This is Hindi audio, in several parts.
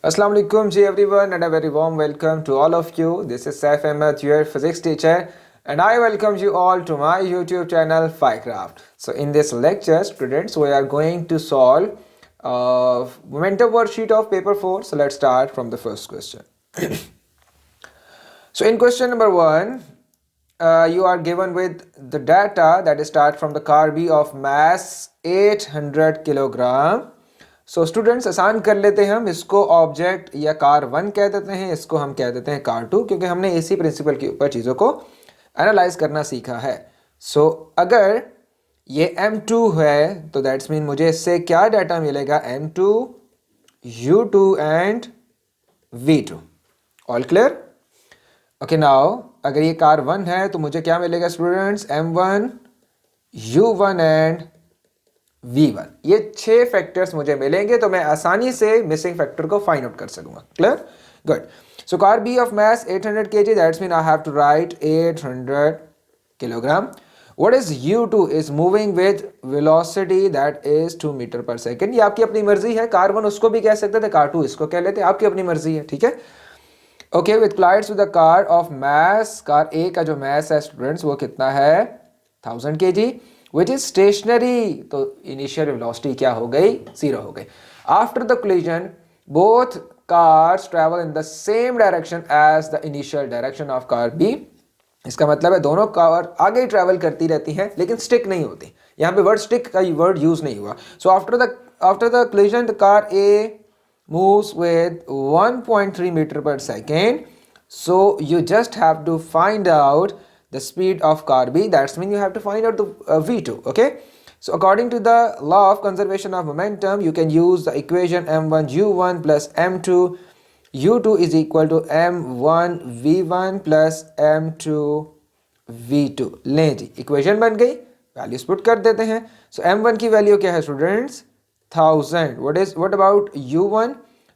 Assalamu alaikum to everyone and a very warm welcome to all of you. This is Saif Ahmed, your physics teacher, and I welcome you all to my YouTube channel PhiCraft. So in this lecture, students, we are going to solve momentum worksheet of paper 4. So let's start from the first question. So in question number 1, you are given with the data that start from the car B of mass 800 kilogram. So students आसान कर लेते हैं हम इसको ऑब्जेक्ट या कार 1 कह देते हैं, इसको हम कह देते हैं कार 2, क्योंकि हमने इसी प्रिंसिपल के ऊपर चीज़ों को एनालाइज करना सीखा है। सो अगर ये M2 है तो दैट्स मीन मुझे इससे क्या डाटा मिलेगा, M2, U2 and V2। All clear? Okay, now अगर ये कार 1 है तो मुझे क्या मिलेगा students, M1, U1 and V1। ये 6 फैक्टर्स मुझे मिलेंगे तो मैं आसानी से मिसिंग फैक्टर को फाइंड आउट कर सकूंगा। Clear? Good. So car B of mass 800 kg, that's mean I have to write 800 kilogram. What is U2 is moving with velocity that is 2 metre per second. ये आपकी अपनी मर्जी है, कार 1 उसको भी कह सकते थे, कार 2 इसको कह लेते, आपकी अपनी मर्जी है, ठीक है। Okay, with collides with the car of mass, car A का जो मास है स्टूडेंट्स वो कितना है, 1000 kg, which is stationary, तो इनिशियल वेलोसिटी क्या हो गई, 0 हो गई। After the collision both cars travel in the same direction as the initial direction of car B। इसका मतलब है दोनों कार आगे ट्रैवल करती रहती हैं लेकिन स्टिक नहीं होती। यहाँ पे वर्ड स्टिक का वर्ड यूज नहीं हुआ। So after the collision the car A moves with 1.3 meter per second, so you just have to find out the speed of car B. That's mean you have to find out the V2. Okay, so according to the law of conservation of momentum, you can use the equation m1 u1 plus m2 u2 is equal to m1 v1 plus m2 v2। लें जी, इक्वेशन बन गई, वैल्यूज पुट कर देते हैं। सो m1 की वैल्यू क्या है students, 1000। What about u1?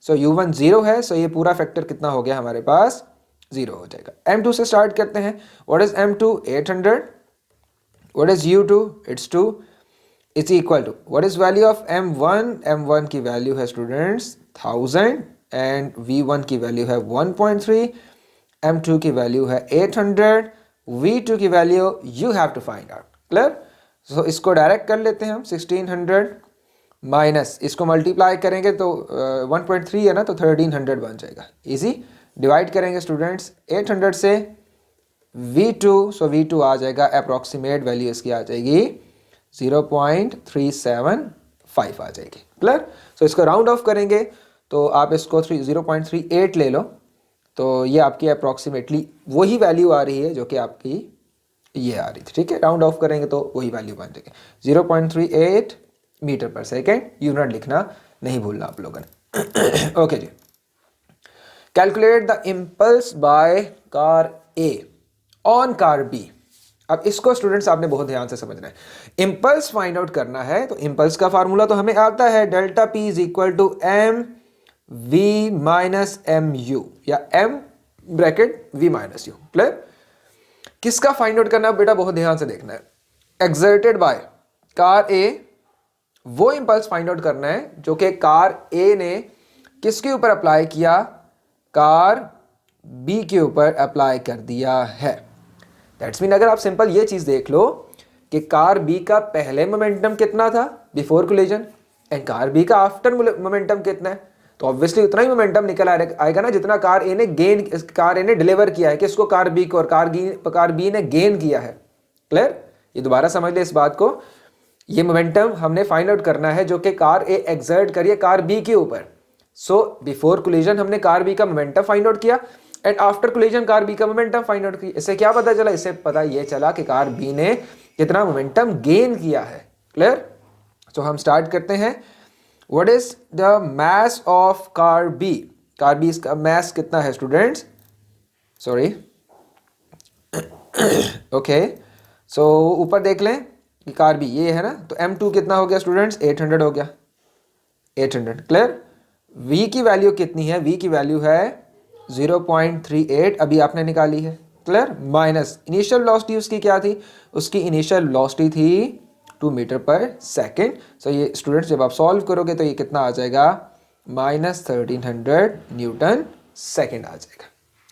So u1 0 है, सो ये पूरा फैक्टर कितना हो गया हमारे पास, 0 हो जाएगा। M2 से स्टार्ट करते हैं। What is M2? 800। What is U2? It's 2 is equal to, what is value of M1? M1 की वैल्यू है स्टूडेंट्स 1000 एंड V1 की वैल्यू है 1.3, M2 की वैल्यू है 800, V2 की value you have to find out. Clear? So इसको डायरेक्ट कर लेते हैं हम, 1600 माइनस इसको मल्टीप्लाई करेंगे तो 1.3 है ना, तो 1300 बन जाएगा। इजी। डिवाइड करेंगे स्टूडेंट्स 800 से V2, सो V2 आ जाएगा, अप्रॉक्सीमेट वैल्यू इसकी आ जाएगी 0.375 आ जाएगी। क्लियर? सो इसको राउंड ऑफ करेंगे तो आप इसको 0.38 ले लो, तो ये आपकी अप्रॉक्सीमेटली वही वैल्यू आ रही है जो कि आपकी ये आ रही थी, ठीक है। राउंड ऑफ करेंगे तो वही वैल्यू बन जाएगी 0.38 मीटर पर सेकेंड। यूनिट लिखना नहीं भूलना आप लोगों ने। ओके जी। Calculate the impulse by car A on car B. अब इसको स्टूडेंट्स आपने बहुत ध्यान से समझना है। इम्पल्स फाइंड आउट करना है तो इम्पल्स का फार्मूला तो हमें आता है, delta P is equal to M V minus M U, या M bracket V minus U. Clear? किसका फाइंड आउट करना है बेटा, बहुत ध्यान से देखना है। एक्सर्टेड बाय कार ए, वो इम्पल्स फाइंड आउट करना है जो कि कार ए ने किसके ऊपर अप्लाई किया, कार बी के ऊपर अप्लाई कर दिया है। दैट्स मीन अगर आप सिंपल ये चीज देख लो कि कार बी का पहले मोमेंटम कितना था before collision and car B का आफ्टर मोमेंटम कितना है, तो ऑब्वियसली उतना ही मोमेंटम निकल आएगा ना जितना कार ए ने डिलीवर किया है किसको, कार बी को, और कार बी ने गेन किया है। क्लियर? ये दोबारा समझ ले इस बात को। ये मोमेंटम हमने फाइंड आउट करना है जो कि कार ए एक्सर्ट करिए कार बी के ऊपर। सो बिफोर कोलिजन हमने कार बी का मोमेंटम फाइंड आउट किया and after collision car B का मोमेंटम फाइंड आउट किया। इससे क्या पता चला, इससे पता ये चला कि कार बी ने कितना मोमेंटम गेन किया है। क्लियर? तो हम स्टार्ट करते हैं। What is the mass of car B? Car B का मास कितना है स्टूडेंट्स, सॉरी ओके, सो ऊपर देख लें कि कार बी ये है ना, तो M2 कितना हो गया स्टूडेंट्स, 800 हो गया, 800। क्लियर? V की वैल्यू कितनी है, V की वैल्यू है 0.38, अभी आपने निकाली है। क्लियर? माइनस इनिशियल वेलोसिटी उसकी क्या थी, उसकी इनिशियल वेलोसिटी थी 2 मीटर पर सेकेंड। सो ये स्टूडेंट्स जब आप सॉल्व करोगे तो ये कितना आ जाएगा, माइनस 1300 न्यूटन सेकेंड आ जाएगा।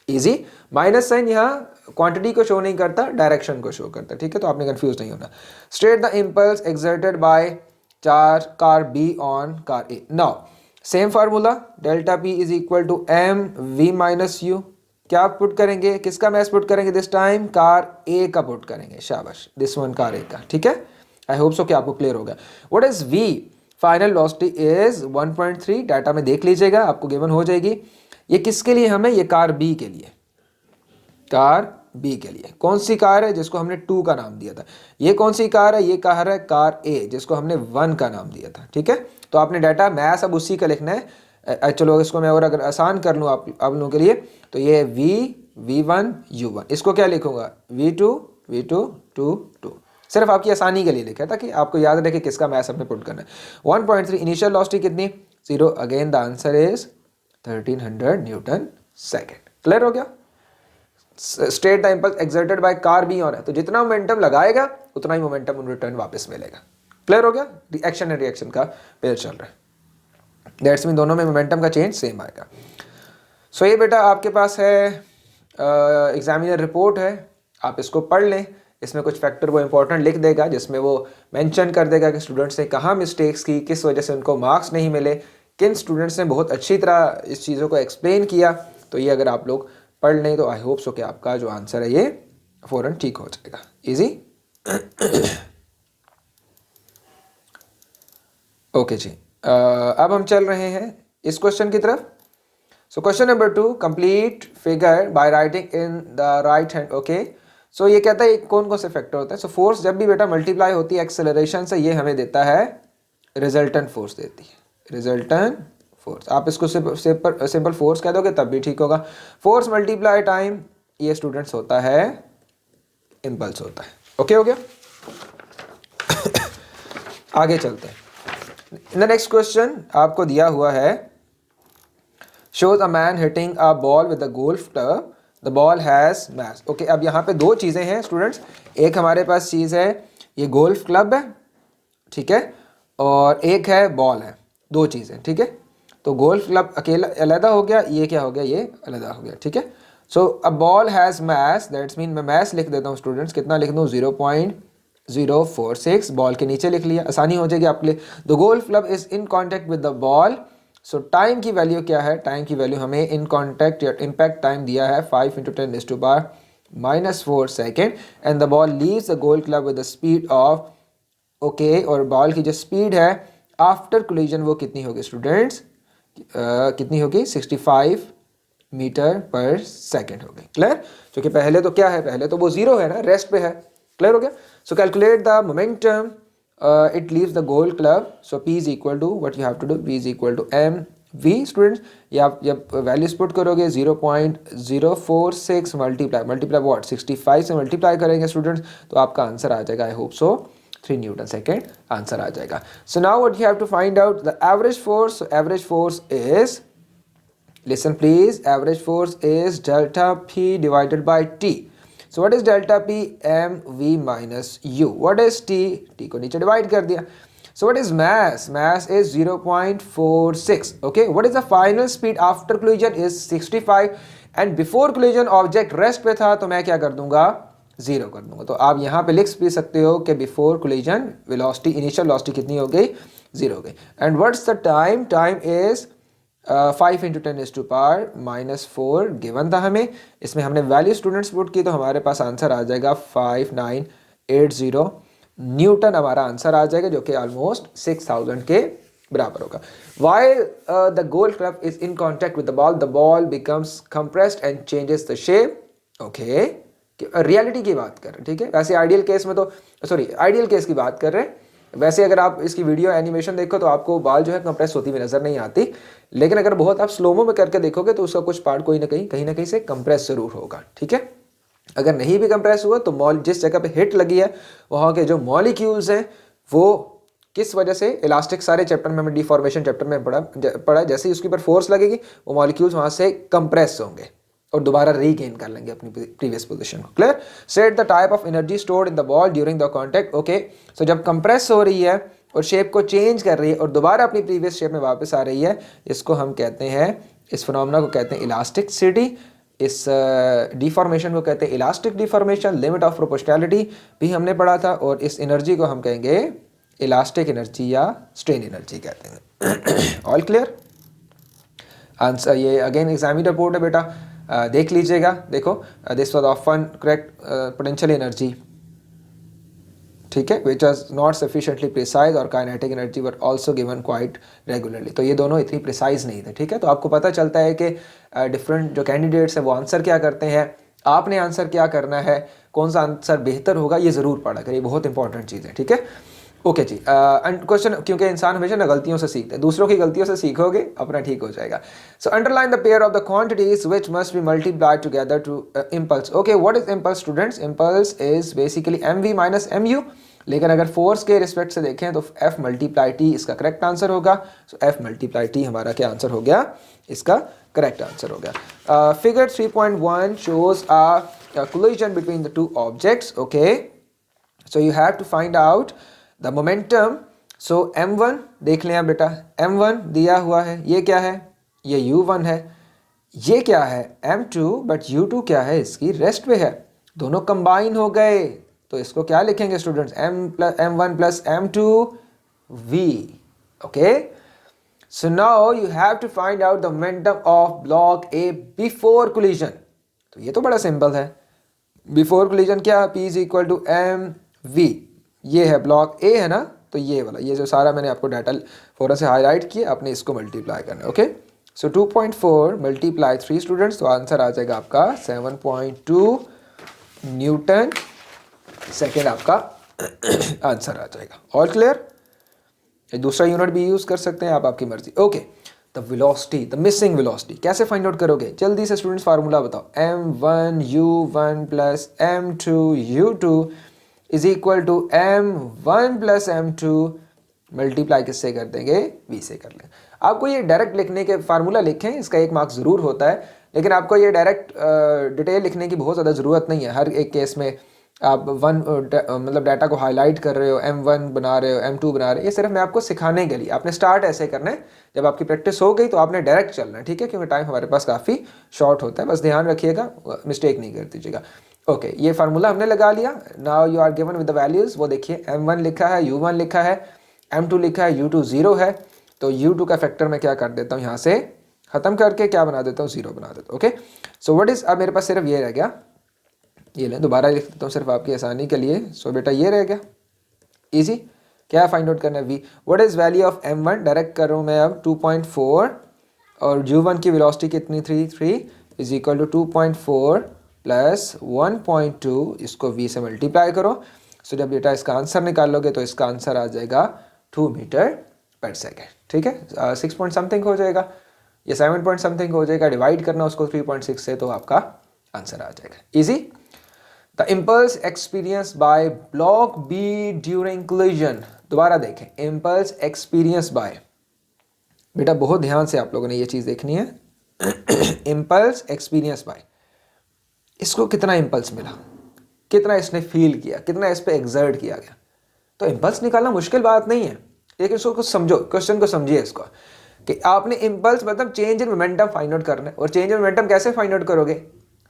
इजी। माइनस साइन यहाँ क्वांटिटी को शो नहीं करता, डायरेक्शन को शो करता है, ठीक है, तो आपने कंफ्यूज नहीं होना। State the impulse exerted by car B on car A. Now same formula, delta P is equal to M V minus U. क्या पुट करेंगे, किसका मैस पुट करेंगे दिस टाइम, कार ए का पुट करेंगे, शाबाश, दिस वन कार ए का, ठीक है। आई होप सो कि आपको क्लियर होगा। What is V, final velocity is 1.3, data में देख लीजिएगा, आपको गिवन हो जाएगी। ये किसके लिए हमें, ये कार बी के लिए, कार बी के लिए। कौन सी कार है, जिसको हमने 2 का नाम दिया था। ये कौन सी कार है, ये कार है कार ए, जिसको हमने 1 का नाम दिया था, ठीक है। तो आपने डाटा मैथ अब उसी का लिखना है। चलो इसको मैं और अगर आसान कर लूँ आप लोगों के लिए, तो ये V1 U1, इसको क्या लिखूंगा, V2 2। सिर्फ आपकी आसानी के लिए लिखा है ताकि आपको याद रहे कि किसका मैथ हमने पुट करना है। 1.3 इनिशियल वेलोसिटी कितनी, 0। Again the answer is 1300 Newton second. Clear हो गया। State the impulse exerted by car B on है, तो जितना मोमेंटम लगाएगा उतना ही मोमेंटम उन रिटर्न वापस मिलेगा। क्लियर हो गया। रिएक्शन एंड रिएक्शन का पेयर चल रहा है, दैट्स मीन दोनों में मोमेंटम का चेंज सेम आएगा। सो ये बेटा आपके पास है एग्जामिनर रिपोर्ट है, आप इसको पढ़ लें। इसमें कुछ फैक्टर वो इंपॉर्टेंट लिख देगा, जिसमें वो मेंशन कर देगा कि स्टूडेंट्स ने कहाँ मिस्टेक्स की, किस वजह से उनको मार्क्स नहीं मिले, किन स्टूडेंट्स ने बहुत अच्छी तरह इस चीज़ों को एक्सप्लेन किया। तो ये अगर आप लोग पढ़ लें तो आई होप सो कि आपका जो आंसर है ये फ़ौरन ठीक हो जाएगा। इजी। ओके जी, अब हम चल रहे हैं इस क्वेश्चन की तरफ। So question number 2, complete figure by writing in the right hand. Okay, so ये कहता है कौन कौन से फैक्टर होते हैं। सो फोर्स जब भी बेटा मल्टीप्लाई होती है एक्सेलरेशन से, ये हमें देता है रिजल्टेंट फोर्स देती है, रिजल्टेंट फोर्स। आप इसको सिंपल फोर्स कह दोगे तब भी ठीक होगा। फोर्स मल्टीप्लाई टाइम, ये स्टूडेंट्स होता है इम्पल्स होता है। ओके हो गया। आगे चलते हैं। नेक्स्ट क्वेश्चन आपको दिया हुआ है, shows a man hitting a ball with a golf club, the ball has mass। Okay, अब यहाँ पे दो चीज़ें हैं स्टूडेंट्स, एक हमारे पास चीज़ है ये गोल्फ क्लब है, ठीक है, और एक है बॉल है, दो चीज़ें, ठीक है। तो गोल्फ क्लब अकेला अलग हो गया, ये क्या हो गया, ये अलग हो गया, ठीक है। So a ball has mass, that's mean मैं मैस लिख देता हूँ स्टूडेंट्स, कितना लिख दूँ, 0.046, बॉल के नीचे लिख लिया, आसानी हो जाएगी आपके लिए। The golf club is in contact with the ball. So time की वैल्यू क्या है, टाइम की वैल्यू हमें इन कॉन्टैक्ट या इम्पैक्ट टाइम दिया है 5 × 10⁻⁻⁴ second, and the ball leaves the golf club with the speed of, okay, और बॉल की जो स्पीड है आफ्टर कोलिजन वो कितनी होगी स्टूडेंट्स, कितनी होगी, 65 मीटर पर सेकेंड होगी। क्लियर। क्योंकि पहले तो क्या है, पहले तो वो जीरो है ना, रेस्ट पे है। क्लियर हो गया। सो calculate the momentum it leaves the goal club, so P is equal to, what you have to do, P is equal to mv students। ये आप जब वैल्यूज पुट करोगे 0.046 मल्टीप्लाई व्हाट, 65 से मल्टीप्लाई करेंगे स्टूडेंट्स, तो आपका आंसर आ जाएगा, I hope so 3 newton second answer आ जाएगा। So now what you have to find out the average force. Average force is, listen please, average force is delta P divided by T। So what is delta P, mv minus u। what is T, T को नीचे डिवाइड कर दिया। So what is mass, mass is 0.46। okay, what is the final speed after collision is 65 and before collision object rest पे था, तो मैं क्या कर दूंगा, 0 कर दूंगा। तो आप यहाँ पे लिख भी सकते हो कि before collision velocity, initial velocity कितनी हो गई, 0 हो गई। And what's the time, time is 5 × 10⁻⁻⁴ given था हमें, इसमें हमने वैल्यू स्टूडेंट्स पुट की, तो हमारे पास आंसर आ जाएगा 5980 न्यूटन, हमारा आंसर आ जाएगा, जो कि ऑलमोस्ट 6000 के बराबर होगा। While the golf club is in contact with the ball becomes compressed and changes the shape। okay, reality की बात कर रहे हैं, ठीक है। वैसे आइडियल केस में तो, सॉरी, आइडियल केस की बात कर रहे हैं। वैसे अगर आप इसकी वीडियो एनिमेशन देखो तो आपको बाल जो है कंप्रेस होती हुई नजर नहीं आती, लेकिन अगर बहुत आप स्लोमो में करके देखोगे तो उसका कुछ पार्ट कोई ना कहीं ना कहीं से कंप्रेस जरूर होगा, ठीक है। अगर नहीं भी कंप्रेस हुआ तो जिस जगह पे हिट लगी है वहाँ के जो मॉलिक्यूल्स हैं वो किस वजह से, इलास्टिक सारे चैप्टर में, हमें डिफॉर्मेशन चैप्टर में पढ़ा, जैसे ही उसके ऊपर फोर्स लगेगी वो मॉलिक्यूल्स वहाँ से कंप्रेस होंगे और दोबारा रीगेन कर लेंगे अपनी प्रीवियस पोजीशन को। Clear. Set the type of energy stored in the ball during the contact. Okay, so जब कंप्रेस हो रही है और शेप को चेंज कर रही है और दोबारा अपनी प्रीवियस शेप में वापस आ रही है, इसको हम कहते हैं, इस फिनोमेना को कहते हैं इलास्टिसिटी। इस डिफॉर्मेशन को कहते हैं elastic deformation. Limit of proportionality भी हमने पढ़ा था, और इस एनर्जी को हम कहेंगे इलास्टिक एनर्जी या स्ट्रेन एनर्जी कहते हैं। All clear? आंसर ये अगेन एग्जामिनर रिपोर्ट है बेटा, देख लीजिएगा। देखो, this was often correct potential energy, ठीक है, which was not sufficiently precise, और kinetic energy were also given quite regularly. तो ये दोनों इतनी प्रिसाइज नहीं थे, ठीक है। तो आपको पता चलता है कि डिफरेंट जो कैंडिडेट्स हैं वो आंसर क्या करते हैं, आपने आंसर क्या करना है, कौन सा आंसर बेहतर होगा, ये ज़रूर पढ़ा करिए, बहुत इंपॉर्टेंट चीज़ है, ठीक है। ओके जी, क्वेश्चन, क्योंकि इंसान हमेशा ना गलतियों से सीखते हैं, दूसरों की गलतियों से सीखोगे अपना ठीक हो जाएगा। So underline the pair of the quantities which must be multiplied together to impulse. Okay, what is impulse students? Impulse is basically mv minus mu, लेकिन अगर फोर्स के रिस्पेक्ट से देखें तो F मल्टीप्लाई टी इसका करेक्ट आंसर होगा। सो F मल्टीप्लाई टी हमारा क्या आंसर हो गया, इसका करेक्ट आंसर हो गया। Figure 3.1 shows a collision between the two objects. Okay, so you have to find out the momentum. So m1 देख लें आप बेटा, m1 दिया हुआ है, ये क्या है, ये u1 है, ये क्या है m2, बट u2 क्या है, इसकी रेस्ट पे है, दोनों कंबाइन हो गए, तो इसको क्या लिखेंगे students, m1 plus m2 v। Okay, so now you have to find out the momentum of block A before collision. तो ये तो बड़ा सिंपल है, बिफोर कोलिजन क्या, p is equal to M V, ये है ब्लॉक ए है ना, तो ये वाला, ये जो सारा मैंने आपको डाटा फौरन से हाईलाइट किया, आपने इसको मल्टीप्लाई करना है। ओके, सो 2.4 मल्टीप्लाई 3 स्टूडेंट्स, तो आंसर आ जाएगा आपका 7.2 न्यूटन सेकेंड, आपका आंसर आ जाएगा। All clear? दूसरा यूनिट भी यूज कर सकते हैं आप, आपकी मर्जी। Okay, the velocity, the missing velocity कैसे फाइंड आउट करोगे, जल्दी से स्टूडेंट्स फार्मूला बताओ। m1 u1 plus m2 u2 is equal to m1 plus m2 multiply किससे कर देंगे, v से कर लें। आपको ये डायरेक्ट लिखने के फार्मूला लिखें, इसका 1 मार्क्स ज़रूर होता है, लेकिन आपको ये डायरेक्ट डिटेल लिखने की बहुत ज़्यादा ज़रूरत नहीं है। हर एक केस में आप मतलब डाटा को हाईलाइट कर रहे हो, m1 बना रहे हो, m2 बना रहे हो, ये सिर्फ मैं आपको सिखाने के लिए, आपने स्टार्ट ऐसे करना है, जब आपकी प्रैक्टिस हो गई तो आपने डायरेक्ट चलना है, ठीक है, क्योंकि टाइम हमारे पास काफ़ी शॉर्ट होता है, बस ध्यान रखिएगा, मिस्टेक नहीं कर दीजिएगा। ओके, ये फार्मूला हमने लगा लिया। Now you are given with the values, वो देखिए m1 लिखा है, u1 लिखा है, m2 लिखा है, u2 0 है, तो u2 का फैक्टर मैं क्या कर देता हूँ, यहाँ से ख़त्म करके क्या बना देता हूँ, 0 बना देता हूँ। ओके, सो व्हाट इज़, अब मेरे पास सिर्फ ये रह गया, ये लें दोबारा लिख देता हूँ सिर्फ आपकी आसानी के लिए। सो बेटा ये रह गया इजी, क्या फाइंड आउट करना है, v। What is value of m1, direct कर रहा हूँ मैं अब 2.4, और u1 की वेलोसिटी कितनी 3 इज इक्वल टू 2.4 प्लस 1.2, इसको v से मल्टीप्लाई करो। सो जब बेटा इसका आंसर निकालोगे तो इसका आंसर आ जाएगा 2 मीटर पर सेकेंड, ठीक है, 6 पॉइंट समथिंग हो जाएगा, ये 7 पॉइंट समथिंग हो जाएगा, डिवाइड करना उसको 3.6 से, तो आपका आंसर आ जाएगा easy. The impulse experience by block B during collision, दोबारा देखें, इम्पल्स एक्सपीरियंस बाय, बेटा बहुत ध्यान से आप लोगों ने ये चीज़ देखनी है। इम्पल्स एक्सपीरियंस बाय, इसको कितना इम्पल्स मिला, कितना इसने फील किया, कितना इस पर एग्जर्ट किया गया, तो इम्पल्स निकालना मुश्किल बात नहीं है, लेकिन इसको कुछ समझो, क्वेश्चन को समझिए इसको, कि आपने इम्पल्स मतलब change in momentum find out करना है, और चेंज इन मोमेंटम कैसे फाइंड आउट करोगे,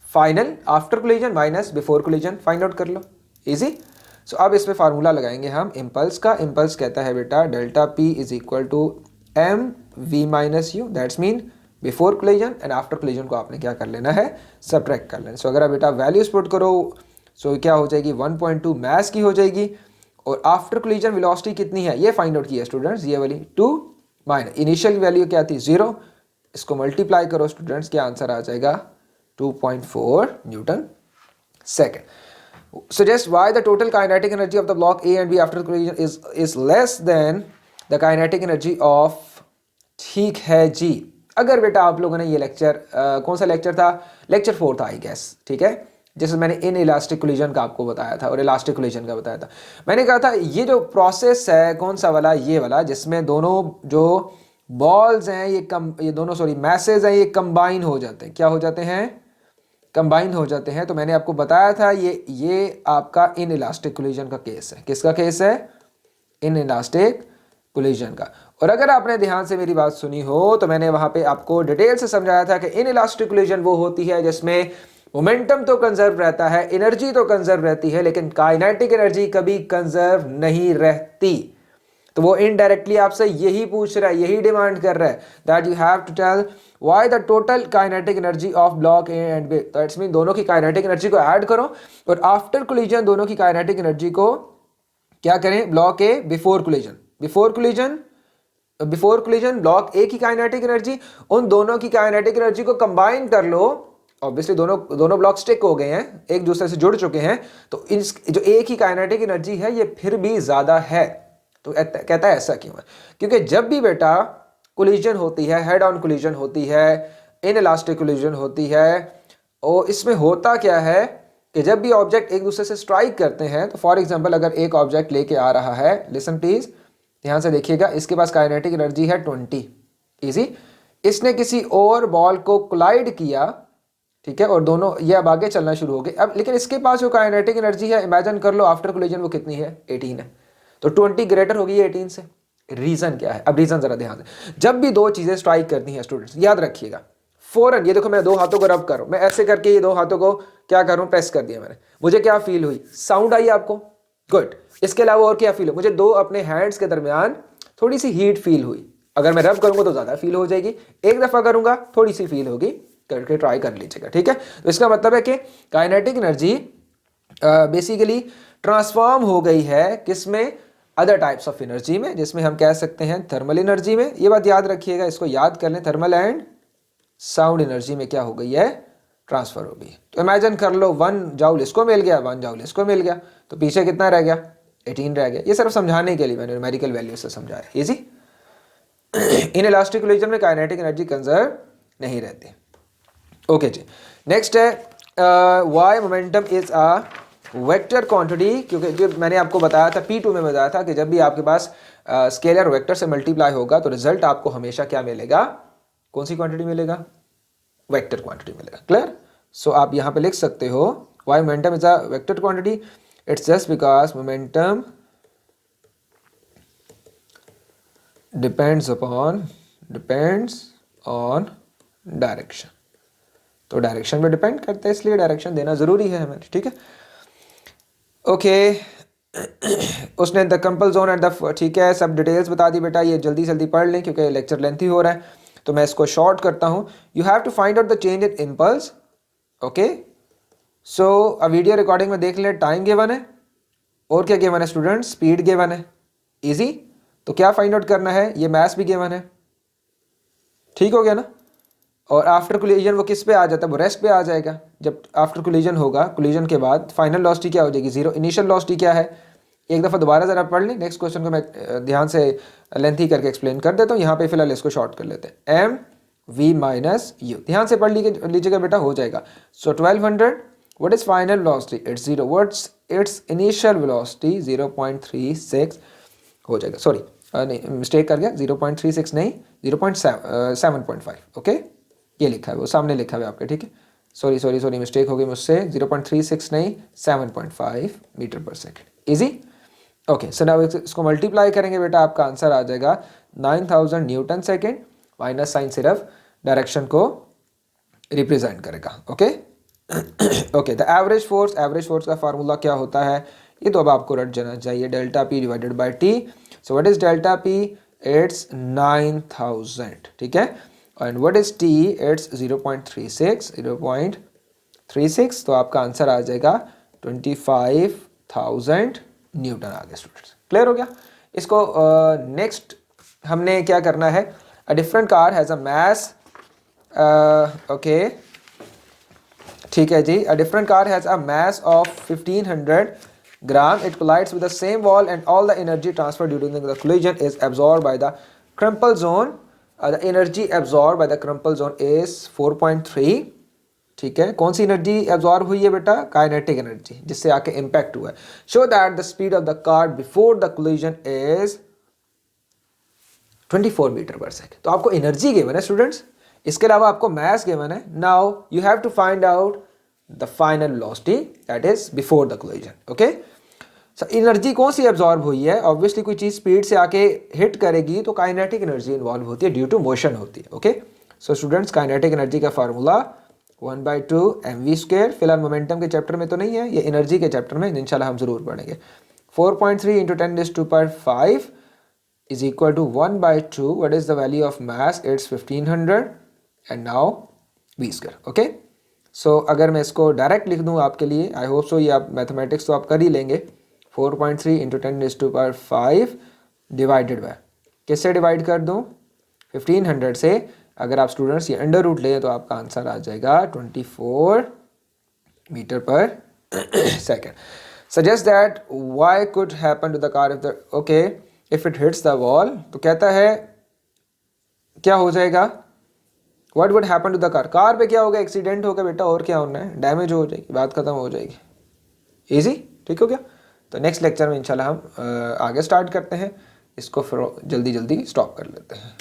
final after collision minus before collision find out कर लो, इजी। सो अब इसमें फार्मूला लगाएंगे हम इम्पल्स का। इम्पल्स कहता है बेटा delta P is equal to M V minus U, that's mean before collision, and after collision को आपने क्या कर लेना है, सब्ट्रैक्ट कर लेना। सो अगर आप बेटा वैल्यूज पुट करो, सो क्या हो जाएगी, 1.2 मास की हो जाएगी, और आफ्टर कोलिजन वेलोसिटी कितनी है ये फाइंड आउट किया स्टूडेंट्स, ये वाली 2 माइनस इनिशियल वैल्यू क्या थी 0, इसको मल्टीप्लाई करो स्टूडेंट्स, क्या आंसर आ जाएगा 2.4 Newton second. Suggest why the total kinetic energy of the block A and B after collision is less than the kinetic energy of, ठीक है जी। अगर बेटा आप लोगों ने ये लेक्चर कौन सा लेक्चर था, लेक्चर 4 था आई गेस, ठीक है, जिसमें मैंने इन इलास्टिक कोलिजन का आपको बताया था और इलास्टिक कोलिजन का बताया था। मैंने कहा था ये जो प्रोसेस है कौन सा वाला, ये वाला, जिसमें दोनों जो बॉल्स हैं ये दोनों सॉरी मैसेज हैं ये कंबाइन हो जाते हैं, क्या हो जाते हैं, कंबाइन हो जाते हैं। तो मैंने आपको बताया था ये आपका इन इलास्टिक कोलिजन का केस है, किसका केस है, इन इलास्टिक कोलिजन का। और अगर आपने ध्यान से मेरी बात सुनी हो तो मैंने वहां पे आपको डिटेल से समझाया था कि इनइलास्टिक कोलिजन वो होती है जिसमें मोमेंटम तो कंजर्व रहता है, एनर्जी तो कंजर्व रहती है, लेकिन काइनेटिक एनर्जी कभी कंजर्व नहीं रहती। तो वो इनडायरेक्टली आपसे यही पूछ रहा है, यही डिमांड कर रहा है that you have to tell why the total kinetic energy of block A and B. तो इट्स मीन दोनों की काइनेटिक एनर्जी को ऐड करो और आफ्टर कोलिजन दोनों की काइनेटिक एनर्जी को क्या करें, block A before collision, before collision block ए की काइनेटिक एनर्जी, उन दोनों की काइनेटिक एनर्जी को कंबाइन कर लो। ऑब्वियसली दोनों ब्लॉक स्टिक हो गए हैं, एक दूसरे से जुड़ चुके हैं, तो इस जो ए की काइनेटिक एनर्जी है ये फिर भी ज्यादा है। तो कहता है ऐसा क्यों है? क्योंकि जब भी बेटा कोलिजन होती है, हेड ऑन कोलिजन होती है, इनइलास्टिक कोलिजन होती है, और इसमें होता क्या है कि जब भी ऑब्जेक्ट एक दूसरे से स्ट्राइक करते हैं, तो फॉर एग्जांपल अगर एक ऑब्जेक्ट लेके आ रहा है, लिसन प्लीज ध्यान से देखिएगा, इसके पास काइनेटिक एनर्जी है 20, इजी, इसने किसी और बॉल को कोलाइड किया, ठीक है, और दोनों ये अब आगे चलना शुरू हो गए। अब लेकिन इसके पास जो काइनेटिक एनर्जी है, इमेजिन कर लो आफ्टर कोलिजन वो कितनी है, 18 है, तो 20 ग्रेटर होगी 18 से। रीजन क्या है? अब रीजन जरा ध्यान से, जब भी दो चीजें स्ट्राइक करती हैं स्टूडेंट्स, याद रखिएगा, फौरन, ये देखो मैं दो हाथों को रब कर रहा हूं, मैं ऐसे करके ये दो हाथों को क्या कर रहा हूं, प्रेस कर दिया मैंने, मुझे क्या फील हुई, साउंड आई आपको, गुड। इसके अलावा और क्या फील हो, मुझे दो अपने हैंड्स के दरमियान थोड़ी सी हीट फील हुई। अगर मैं रब करूंगा तो ज्यादा फील हो जाएगी, एक दफा करूंगा थोड़ी सी फील होगी, करके ट्राई कर लीजिएगा, ठीक है। तो इसका मतलब है कि काइनेटिक एनर्जी बेसिकली ट्रांसफॉर्म हो गई है किसमें, अदर टाइप्स ऑफ एनर्जी में, जिसमें हम कह सकते हैं थर्मल एनर्जी में। ये बात याद रखिएगा, इसको याद कर लें, थर्मल एंड साउंड एनर्जी में क्या हो गई है, ट्रांसफर हो गई है। तो इमेजिन कर लो 1 जूल इसको मिल गया, 1 जूल इसको मिल गया, तो पीछे कितना रह गया, 18 रह गया। ये सिर्फ समझाने के लिए मैंने न्यूमेरिकल वैल्यू से समझाया, इजी। इनइलास्टिक कोलिजन में काइनेटिक एनर्जी कंजर्व नहीं रहती। ओके जी, नेक्स्ट है why momentum is a vector quantity, क्योंकि जो मैंने आपको बताया था P2 में बताया था कि जब भी आपके पास स्केलर वेक्टर से मल्टीप्लाई होगा तो रिजल्ट आपको हमेशा क्या मिलेगा, कौन सी क्वांटिटी मिलेगा, वेक्टर क्वांटिटी मिलेगा। क्लियर? सो आप यहां पे लिख सकते हो why momentum is a vector quantity, it's just because momentum depends on direction. तो डायरेक्शन पे डिपेंड करता है, इसलिए डायरेक्शन देना जरूरी है हमें, ठीक है। ओके उसने the compel zone at the, ठीक है, सब डिटेल्स बता दी बेटा, ये जल्दी जल्दी पढ़ लें क्योंकि लेक्चर लेंथी हो रहा है, तो मैं इसको शॉर्ट करता हूं। You have to find out the change in impulse. Okay, so a video recording में देख ले, टाइम गिवन है और क्या गिवन है स्टूडेंट, स्पीड गिवन है, इजी। तो क्या फाइंड आउट करना है, ये मैथ्स भी गिवन है, ठीक हो गया ना। और आफ्टर कोलिजन वो किस पे आ जाता है, वो रेस्ट पे आ जाएगा। जब आफ्टर कोलिजन होगा, कोलिजन के बाद फाइनल वेलोसिटी क्या हो जाएगी, 0। इनिशियल वेलोसिटी क्या है, एक दफ़ा दोबारा ज़रा पढ़ लें। नेक्स्ट क्वेश्चन को मैं ध्यान से लेंथी करके एक्सप्लेन कर देता हूँ, यहाँ पे फिलहाल इसको शॉर्ट कर लेते हैं। mv माइनस यू, ध्यान से पढ़ लीजिएगा बेटा, हो जाएगा। सो 1200, what is final velocity, it's 0, what's it's initial velocity 0.36 हो जाएगा। सॉरी नहीं, मिस्टेक कर गया, 0.36 नहीं, 0.7.5। ओके, ये लिखा है, वो सामने लिखा हुआ है आपके, ठीक है। सॉरी मिस्टेक हो गई मुझसे, 0.36 नहीं, 7.5 metre per second, easy. Okay, so now इसको मल्टीप्लाई करेंगे बेटा, आपका आंसर आ जाएगा 9000 न्यूटन सेकेंड। माइनस साइन सिर्फ डायरेक्शन को रिप्रेजेंट करेगा। Okay okay, the average force का फार्मूला क्या होता है, ये तो अब आपको रट जाना चाहिए, delta P divided by T. So what is delta P, it's 9000, ठीक है। And what is T, it's 0.36। तो आपका आंसर आ जाएगा 25,000 न्यूटन आ गया स्टूडेंट्स। क्लियर हो गया? इसको नेक्स्ट हमने क्या करना है, a different car has a mass, okay ठीक है जी, a different car has a mass of 1500 gram, it collides with the same wall and all the energy transferred during the collision is absorbed by the crumple zone. The energy absorbed by the crumple zone is 4.3, ठीक है। कौन सी एनर्जी एब्जॉर्ब हुई है बेटा, काइनेटिक एनर्जी, जिससे आके इम्पैक्ट हुआ है। Show that the speed of the car before the collision is 24 metre per second. तो आपको एनर्जी गिवन है स्टूडेंट्स, इसके अलावा आपको मैस गिवन है। Now you have to find out the final velocity, that is before the collision. Okay, energy कौन सी एब्जॉर्ब हुई है? ऑब्वियसली कोई चीज़ स्पीड से आके हिट करेगी तो काइनेटिक एनर्जी इन्वॉल्व होती है, ड्यू टू मोशन होती है। Okay, so students kinetic energy का फार्मूला 1/2 mv²। फिलहाल मोमेंटम के चैप्टर में तो नहीं है, ये एनर्जी के चैप्टर में इंशाल्लाह हम जरूर पढ़ेंगे। 4.3 × 10⁵ is equal to 1/2. What is the value of mass? It's 1500 and now v²। Okay, सो अगर मैं इसको डायरेक्ट लिख दूं आपके लिए, आई होप सो ये आप मैथमेटिक्स तो आप कर ही लेंगे। 4.3 × 10⁵ डिवाइडेड बाय, किससे डिवाइड कर दूं? 1500 से। अगर आप स्टूडेंट्स ये अंडर रूट लें तो आपका आंसर आ जाएगा 24 metre per second. Suggest that why could happen to the car if the okay if it hits the wall, तो कहता है क्या हो जाएगा? What would happen to the car? Car पे क्या होगा? एक्सीडेंट होगा बेटा, और क्या होना है? डैमेज हो जाएगी, बात खत्म हो जाएगी। इजी, ठीक हो गया? तो नेक्स्ट लेक्चर में इंशाल्लाह हम आगे स्टार्ट करते हैं, इसको फिर जल्दी जल्दी स्टॉप कर लेते हैं।